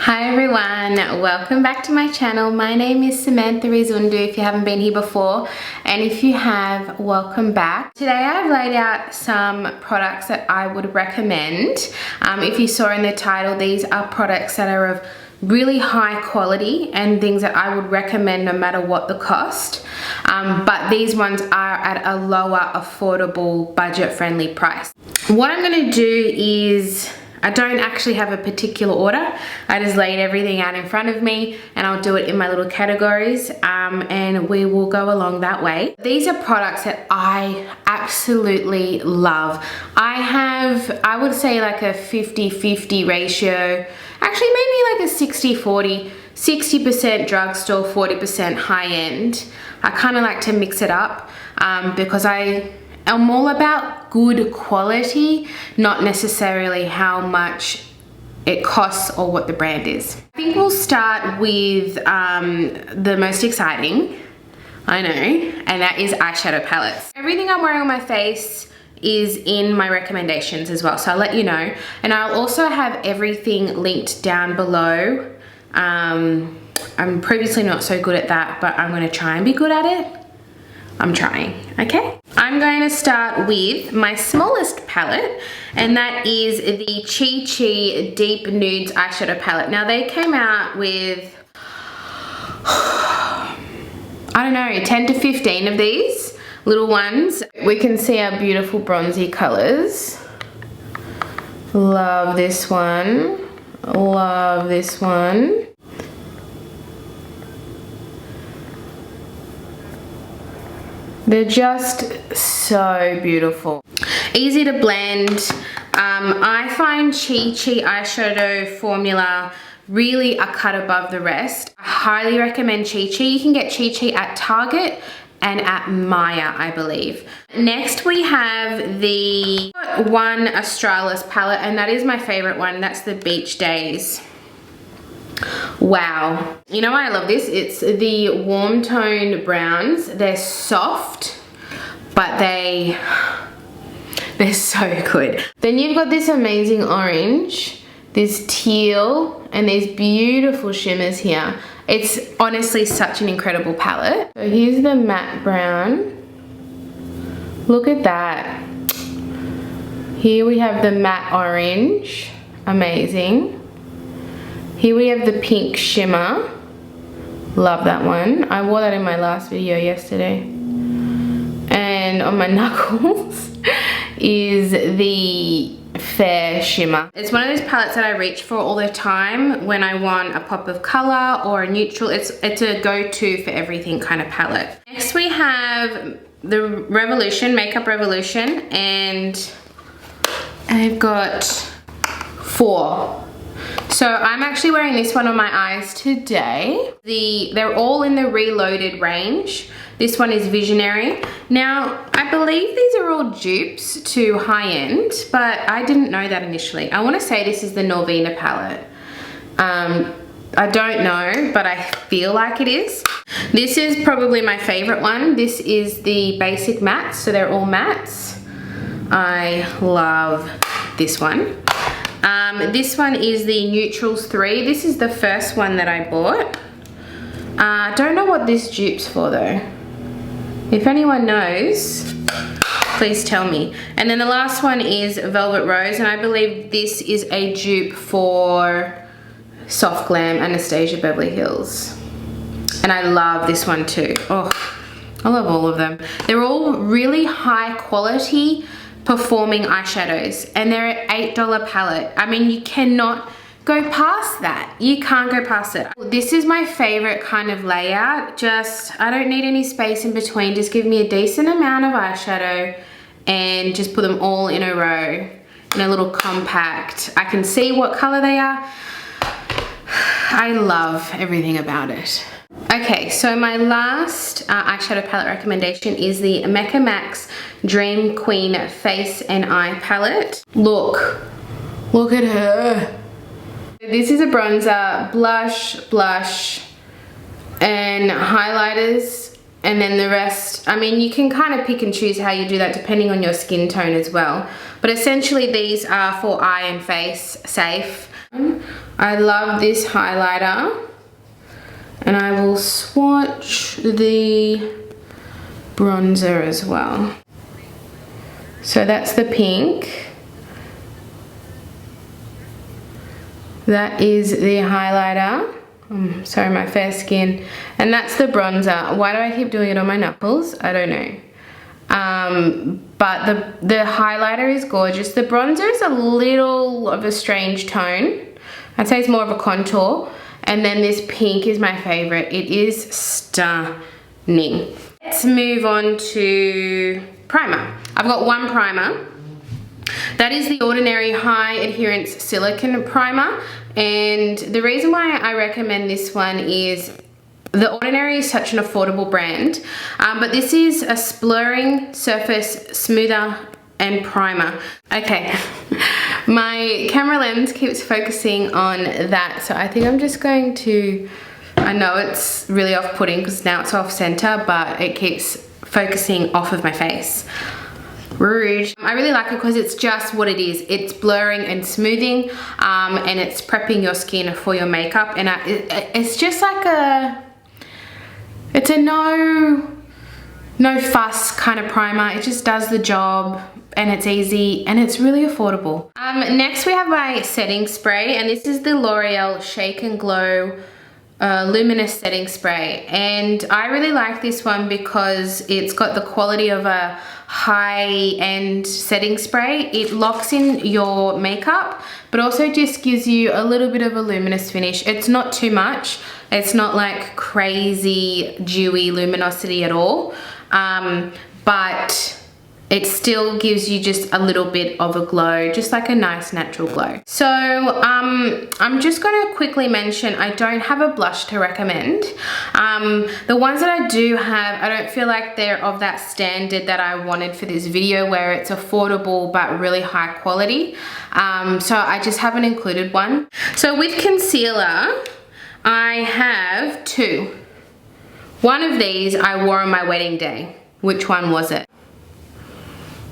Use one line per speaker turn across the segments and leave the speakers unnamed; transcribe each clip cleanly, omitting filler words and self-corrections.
Hi everyone, welcome back to my channel. My name is Samantha Rizundu if you haven't been here before, and if you have, welcome back. Today I've laid out some products that I would recommend. If you saw in the title, these are products that are of really high quality and things that I would recommend no matter what the cost. But these ones are at a lower, affordable, budget-friendly price. What I'm going to do is, I don't actually have a particular order. I just laid everything out in front of me and I'll do it in my little categories and we will go along that way. These are products that I absolutely love. I would say like a 50-50 ratio. Actually, maybe like a 60-40, 60% drugstore, 40% high-end. I kind of like to mix it up because I'm all about good quality, not necessarily how much it costs or what the brand is. I think we'll start with the most exciting, I know, and that is eyeshadow palettes. Everything I'm wearing on my face is in my recommendations as well, so I'll let you know. And I'll also have everything linked down below. I'm previously not so good at that, but I'm gonna try and be good at it. I'm trying, okay? I'm going to start with my smallest palette, and that is the Chi Chi Deep Nudes Eyeshadow Palette. Now they came out with, I don't know, 10 to 15 of these little ones. We can see our beautiful bronzy colors. Love this one, love this one. They're just so beautiful. Easy to blend. I find Chi Chi eyeshadow formula really a cut above the rest. I highly recommend Chi Chi. You can get Chi Chi at Target and at Maya, I believe. Next we have the One Australis palette, and that is my favorite one. That's the Beach Days. Wow, you know why I love this? It's the warm tone browns. They're soft, but they're so good. Then you've got this amazing orange, this teal, and these beautiful shimmers here. It's honestly such an incredible palette. So here's the matte brown. Look at that. Here we have the matte orange, amazing. Here we have the pink shimmer. Love that one. I wore that in my last video yesterday. And on my knuckles is the fair shimmer. It's one of those palettes that I reach for all the time when I want a pop of color or a neutral. It's a go-to for everything kind of palette. Next we have the Revolution, Makeup Revolution, and I've got 4. So I'm actually wearing this one on my eyes today. They're all in the Reloaded range. This one is Visionary. Now, I believe these are all dupes to high-end, but I didn't know that initially. I want to say this is the Norvina palette. I don't know, but I feel like it is. This is probably my favorite one. This is the Basic Mattes, so they're all mattes. I love this one. This one is the Neutrals 3. This is the first one that I bought. I don't know what this dupe's for though. If anyone knows, please tell me. And then the last one is Velvet Rose, and I believe this is a dupe for Soft Glam Anastasia Beverly Hills. And I love this one too. Oh, I love all of them. They're all really high quality performing eyeshadows, and they're an $8 palette. I mean, you cannot go past that. You can't go past it. This is my favorite kind of layout. I don't need any space in between. Just give me a decent amount of eyeshadow and just put them all in a row in a little compact. I can see what color they are. I love everything about it. Okay, so my last eyeshadow palette recommendation is the Emeka Max Dream Queen Face and Eye Palette. Look at her. This is a bronzer, blush, and highlighters, and then the rest, I mean, you can kind of pick and choose how you do that depending on your skin tone as well. But essentially these are for eye and face safe. I love this highlighter, and I will swatch the bronzer as well. So that's the pink. That is the highlighter. Sorry, my fair skin. And that's the bronzer. Why do I keep doing it on my knuckles? I don't know. But the highlighter is gorgeous. The bronzer is a little of a strange tone. I'd say it's more of a contour. And then this pink is my favorite. It is stunning. Let's move on to primer. I've got one primer. That is the Ordinary High Adherence Silicone Primer, and the reason why I recommend this one is the Ordinary is such an affordable brand, but this is a splurring surface smoother and primer. Okay, my camera lens keeps focusing on that, so I think I'm just going to, I know it's really off-putting because now it's off center, but it keeps focusing off of my face. Rude. I really like it because it's just what it is. It's blurring and smoothing, and it's prepping your skin for your makeup, and it's just like it's a no fuss kind of primer. It just does the job, and it's easy, and it's really affordable. Next we have my setting spray, and this is the L'Oreal Shake and Glow Luminous setting spray, and I really like this one because it's got the quality of a high-end setting spray. It locks in your makeup, but also just gives you a little bit of a luminous finish. It's not too much. It's not like crazy dewy luminosity at all, but it still gives you just a little bit of a glow, just like a nice natural glow. So I'm just gonna quickly mention, I don't have a blush to recommend. The ones that I do have, I don't feel like they're of that standard that I wanted for this video, where it's affordable but really high quality. So I just haven't included one. So with concealer, I have two. One of these I wore on my wedding day. Which one was it?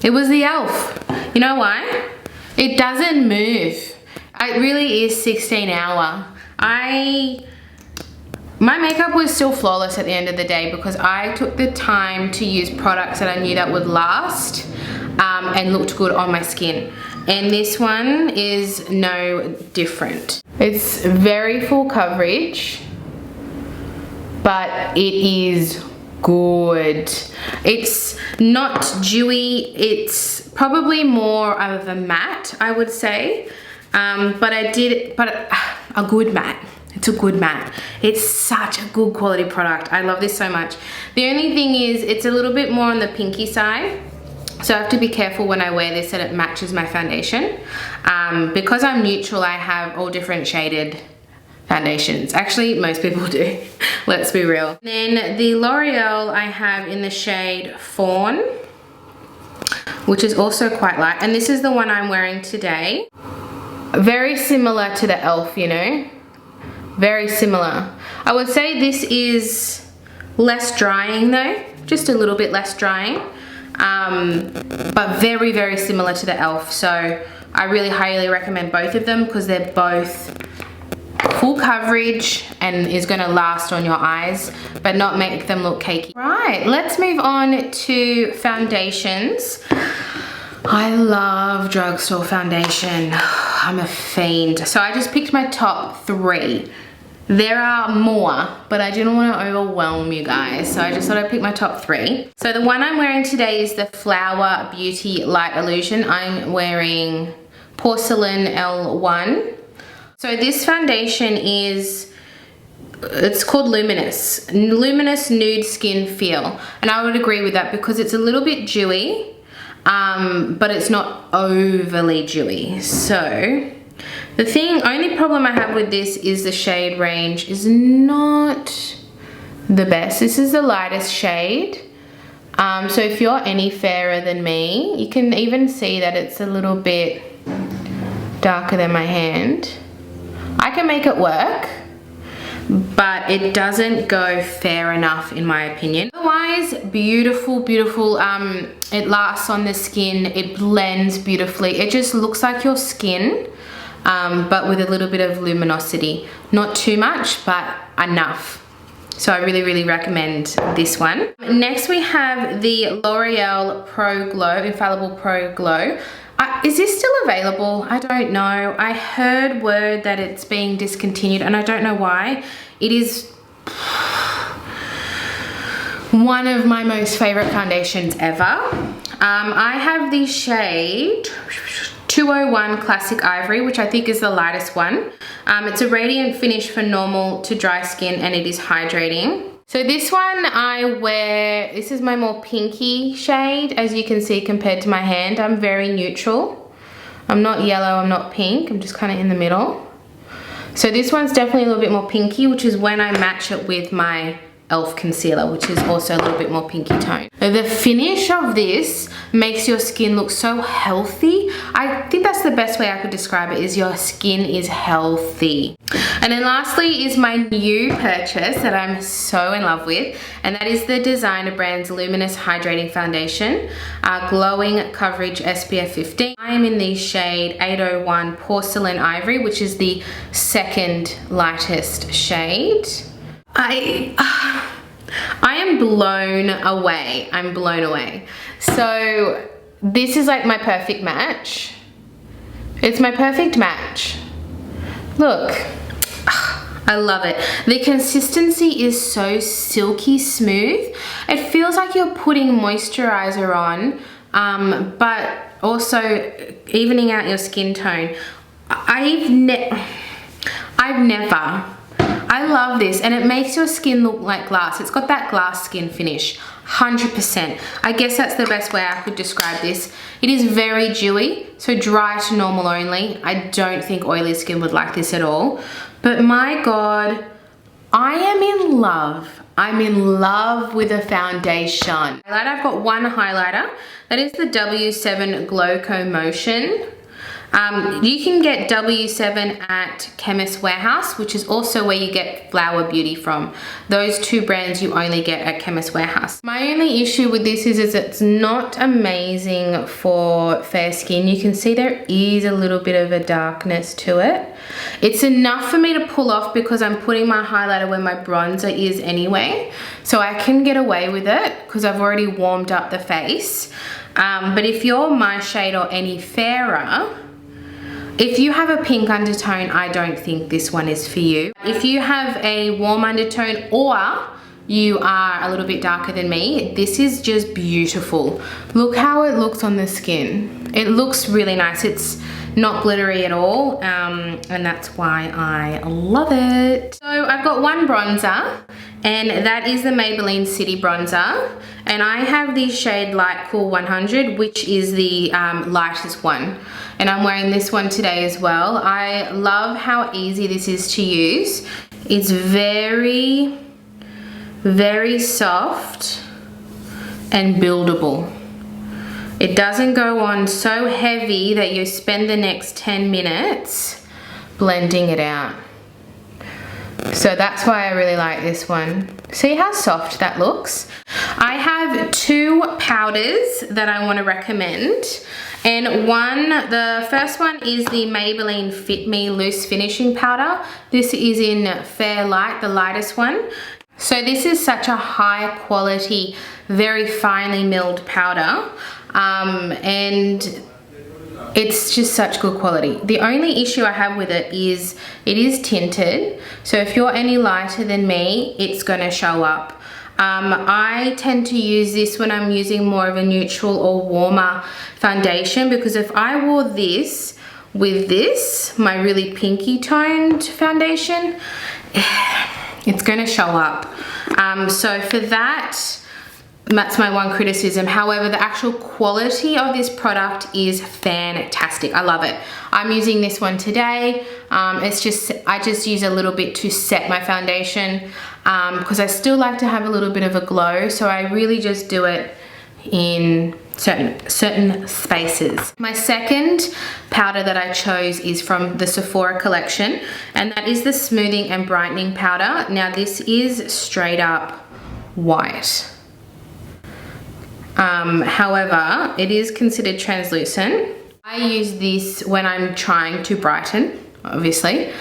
It was the e.l.f. You know why? It doesn't move. It really is 16 hour. My makeup was still flawless at the end of the day because I took the time to use products that I knew that would last and looked good on my skin. And this one is no different. It's very full coverage, but it is good. It's not dewy. It's probably more of a matte, I would say. But a good matte. It's a good matte. It's such a good quality product. I love this so much. The only thing is it's a little bit more on the pinky side. So I have to be careful when I wear this that it matches my foundation. Because I'm neutral, I have all different shaded foundations. Actually, most people do. Let's be real. Then the L'Oreal I have in the shade Fawn, which is also quite light. And this is the one I'm wearing today. Very similar to the e.l.f., you know? Very similar. I would say this is less drying though. Just a little bit less drying. But very, very similar to the e.l.f. So I really highly recommend both of them because they're both full coverage and is going to last on your eyes but not make them look cakey. Right, let's move on to foundations. I love drugstore foundation. I'm a fiend. So I just picked my top 3. There are more, but I didn't want to overwhelm you guys, so I just thought I'd pick my top 3. So the one I'm wearing today is the Flower Beauty Light Illusion. I'm wearing Porcelain L1. So this foundation is, it's called Luminous. Luminous Nude Skin Feel. And I would agree with that because it's a little bit dewy, but it's not overly dewy. So the only problem I have with this is the shade range is not the best. This is the lightest shade. So if you're any fairer than me, you can even see that it's a little bit darker than my hand. I can make it work, but it doesn't go fair enough in my opinion. Otherwise, beautiful, beautiful. It lasts on the skin, it blends beautifully. It just looks like your skin but with a little bit of luminosity. Not too much, but enough. So I really, really recommend this one. Next we have the L'Oreal Pro Glow, Infallible Pro Glow. Is this still available? I don't know. I heard word that it's being discontinued and I don't know why. It is one of my most favorite foundations ever. I have the shade 201 Classic Ivory, which I think is the lightest one. It's a radiant finish for normal to dry skin and it is hydrating. So this one I wear, this is my more pinky shade, as you can see compared to my hand. I'm very neutral. I'm not yellow, I'm not pink, I'm just kind of in the middle. So this one's definitely a little bit more pinky, which is when I match it with my e.l.f. concealer, which is also a little bit more pinky tone. The finish of this makes your skin look so healthy. I think that's the best way I could describe it, is your skin is healthy. And then lastly is my new purchase that I'm so in love with, and that is the designer brand's Luminous Hydrating Foundation, Glowing Coverage SPF 15. I am in the shade 801 Porcelain Ivory, which is the second lightest shade. I am blown away. I'm blown away. So this is like my perfect match. It's my perfect match. Look, I love it. The consistency is so silky smooth. It feels like you're putting moisturizer on, but also evening out your skin tone. I love this, and it makes your skin look like glass. It's got that glass skin finish, 100%. I guess that's the best way I could describe this. It is very dewy, so dry to normal only. I don't think oily skin would like this at all. But my God, I am in love. I'm in love with a foundation. I've got one highlighter. That is the W7 Glow Co-Motion. You can get W7 at Chemist Warehouse, which is also where you get Flower Beauty from. Those two brands you only get at Chemist Warehouse. My only issue with this is it's not amazing for fair skin. You can see there is a little bit of a darkness to it. It's enough for me to pull off because I'm putting my highlighter where my bronzer is anyway. So I can get away with it because I've already warmed up the face. But if you're my shade or any fairer, if you have a pink undertone, I don't think this one is for you. If you have a warm undertone or you are a little bit darker than me, this is just beautiful. Look how it looks on the skin. It looks really nice. It's not glittery at all, and that's why I love it. So I've got one bronzer, and that is the Maybelline City Bronzer, and I have the shade Light Cool 100, which is the lightest one, and I'm wearing this one today as well. I love how easy this is to use. It's very, very soft and buildable. It doesn't go on so heavy that you spend the next 10 minutes blending it out. So that's why I really like this one. See how soft that looks? I have two powders that I want to recommend. And the first one is the Maybelline Fit Me Loose Finishing Powder. This is in Fair Light, the lightest one. So this is such a high quality, very finely milled powder. And it's just such good quality. The only issue I have with it is tinted. So if you're any lighter than me, it's gonna show up. I tend to use this when I'm using more of a neutral or warmer foundation, because if I wore this with this, my really pinky toned foundation, it's gonna show up. So for that's my one criticism. However, the actual quality of this product is fantastic. I love it. I'm using this one today. I just use a little bit to set my foundation because I still like to have a little bit of a glow. So I really just do it in certain spaces. My second powder that I chose is from the Sephora collection, and that is the Smoothing and Brightening Powder. Now this is straight up white. However, it is considered translucent. I use this when I'm trying to brighten, obviously,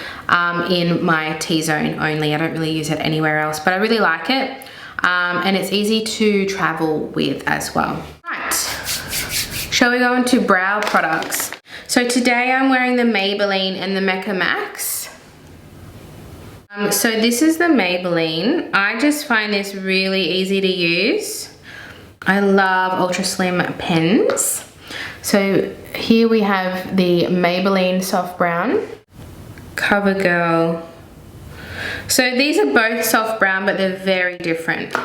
in my T-zone only. I don't really use it anywhere else, but I really like it. And it's easy to travel with as well. Right, shall we go into brow products? So today I'm wearing the Maybelline and the Emeka Max. So this is the Maybelline. I just find this really easy to use. I love ultra slim pens. So here we have the Maybelline Soft Brown, Covergirl. So these are both soft brown, but they're very different.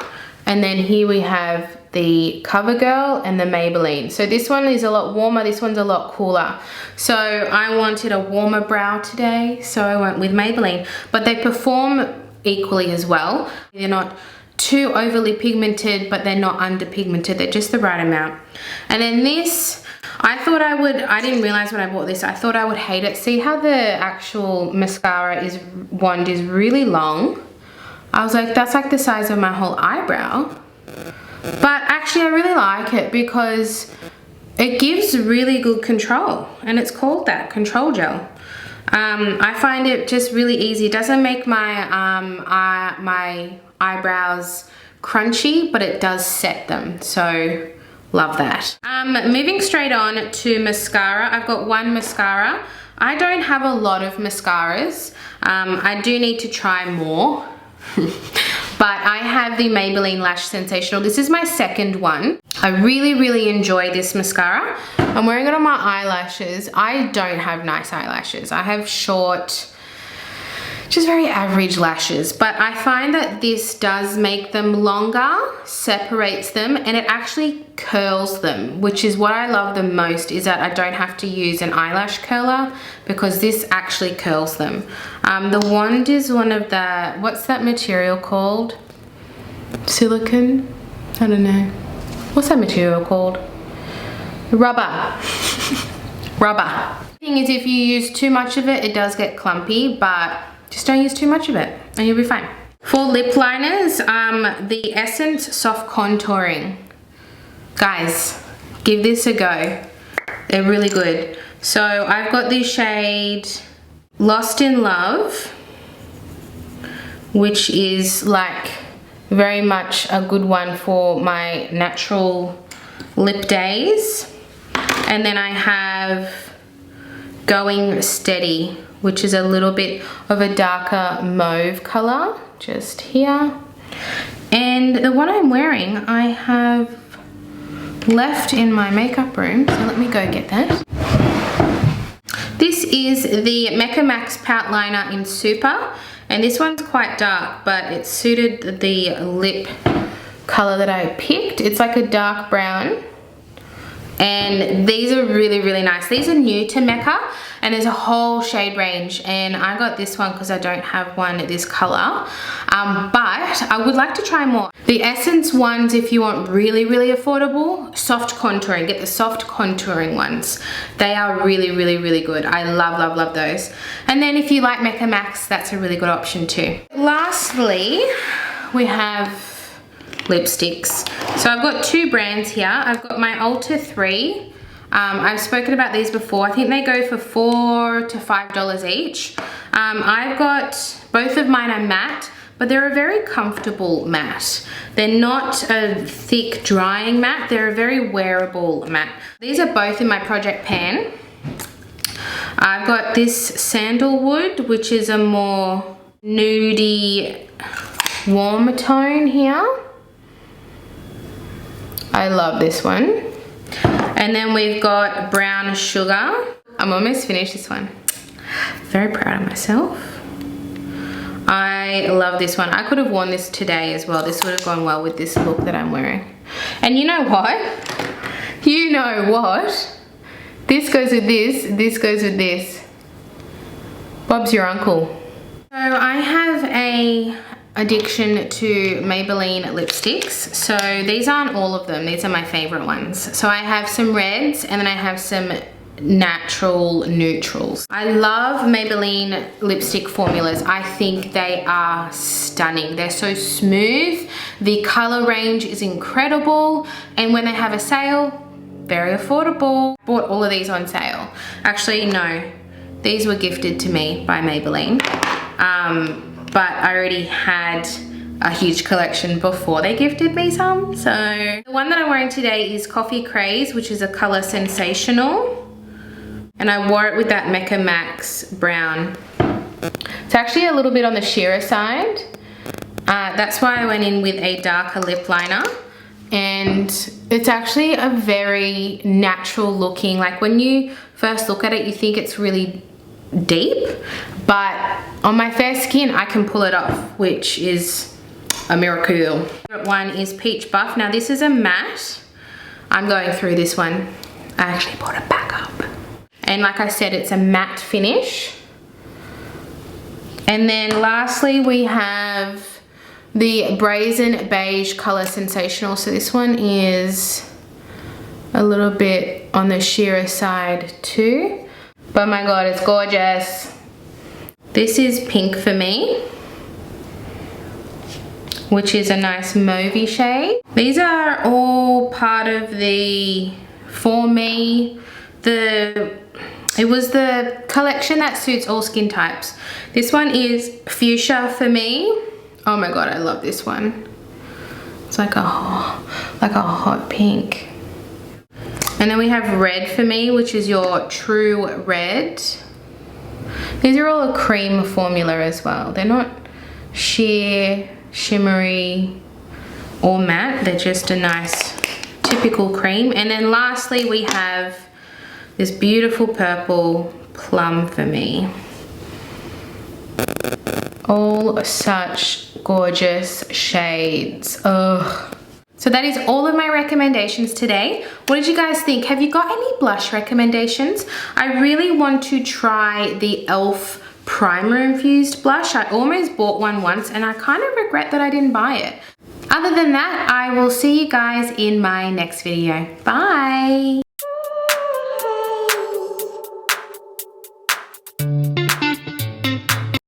And then here we have the Covergirl and the Maybelline. So this one is a lot warmer, this one's a lot cooler. So I wanted a warmer brow today, so I went with Maybelline. But they perform equally as well. They're not too overly pigmented, but they're not underpigmented. They're just the right amount. And then this, I didn't realize when I bought this, I thought I would hate it. See how the actual mascara wand is really long? I was like, that's like the size of my whole eyebrow. But actually I really like it because it gives really good control, and it's called that, control gel. I find it just really easy. It doesn't make my my eyebrows crunchy, but it does set them, so love that. Moving straight on to mascara. I've got one mascara. I don't have a lot of mascaras. I do need to try more. But I have the Maybelline Lash Sensational. This is my second one. I really enjoy this mascara. I'm wearing it on my eyelashes. I don't have nice eyelashes. I have short, just very average lashes, but I find that this does make them longer, separates them, and it actually curls them, which is what I love the most, is that I don't have to use an eyelash curler because this actually curls them. The wand is one of the, what's that material called? Silicone? I don't know. What's that material called? Rubber. Rubber. The thing is, if you use too much of it, it does get clumpy, but just don't use too much of it and you'll be fine. For lip liners, the Essence Soft Contouring. Guys, give this a go. They're really good. So I've got the shade Lost in Love, which is like very much a good one for my natural lip days. And then I have Going Steady, which is a little bit of a darker mauve color, just here. And the one I'm wearing, I have left in my makeup room, so let me go get that. This is the Emeka Max Pout Liner in Super, and this one's quite dark, but it suited the lip color that I picked. It's like a dark brown. And these are really nice. These are new to Emeka, and there's a whole shade range, and I got this one because I don't have one this color, but I would like to try more. The Essence ones, if you want really affordable, soft contouring, get the soft contouring ones. They are really good. I love those. And then if you like Emeka Max, that's a really good option too. Lastly, we have lipsticks. So I've got two brands here. I've got my Ulta 3. I've spoken about these before. I think they go for $4 to $5 each. I've got, both of mine are matte, but they're a very comfortable matte. They're not a thick drying matte. They're a very wearable matte. These are both in my project pan. I've got this Sandalwood, which is a more nudie, warm tone here. I love this one. And then we've got Brown Sugar. I'm almost finished this one. Very proud of myself. I love this one. I could have worn this today as well. This would have gone well with this look that I'm wearing. And you know what? You know what? This goes with this goes with this. Bob's your uncle. So I have a addiction to Maybelline lipsticks. So these aren't all of them. These are my favorite ones. So I have some reds and then I have some natural neutrals. I love Maybelline lipstick formulas. I think they are stunning. They're so smooth. The color range is incredible. And when they have a sale, very affordable. Bought all of these on sale. Actually, no, these were gifted to me by Maybelline, but I already had a huge collection before they gifted me some. So the one that I'm wearing today is Coffee Craze, which is a color Sensational, and I wore it with that Mecca Max brown. It's actually a little bit on the sheerer side. That's why I went in with a darker lip liner, and it's actually a very natural looking, like when you first look at it you think it's really deep, but on my fair skin I can pull it off, which is a miracle. Favorite one is Peach Buff. Now this is a matte. I'm going through this one. I actually brought it back up. And like I said, it's a matte finish. And then lastly we have the Brazen Beige color Sensational. So this one is a little bit on the sheerer side too. But my god, it's gorgeous. This is Pink for Me, which is a nice mauvey shade. These are all part of the For Me. It was the collection that suits all skin types. This one is Fuchsia for Me. Oh my god, I love this one. It's like a hot pink. And then we have Red for Me, which is your true red. These are all a cream formula as well. They're not sheer, shimmery, or matte. They're just a nice typical cream. And then lastly we have this beautiful purple Plum for Me. All such gorgeous shades. Ugh. So that is all of my recommendations today. What did you guys think? Have you got any blush recommendations? I really want to try the e.l.f. primer infused blush. I almost bought one once and I kind of regret that I didn't buy it. Other than that, I will see you guys in my next video. Bye.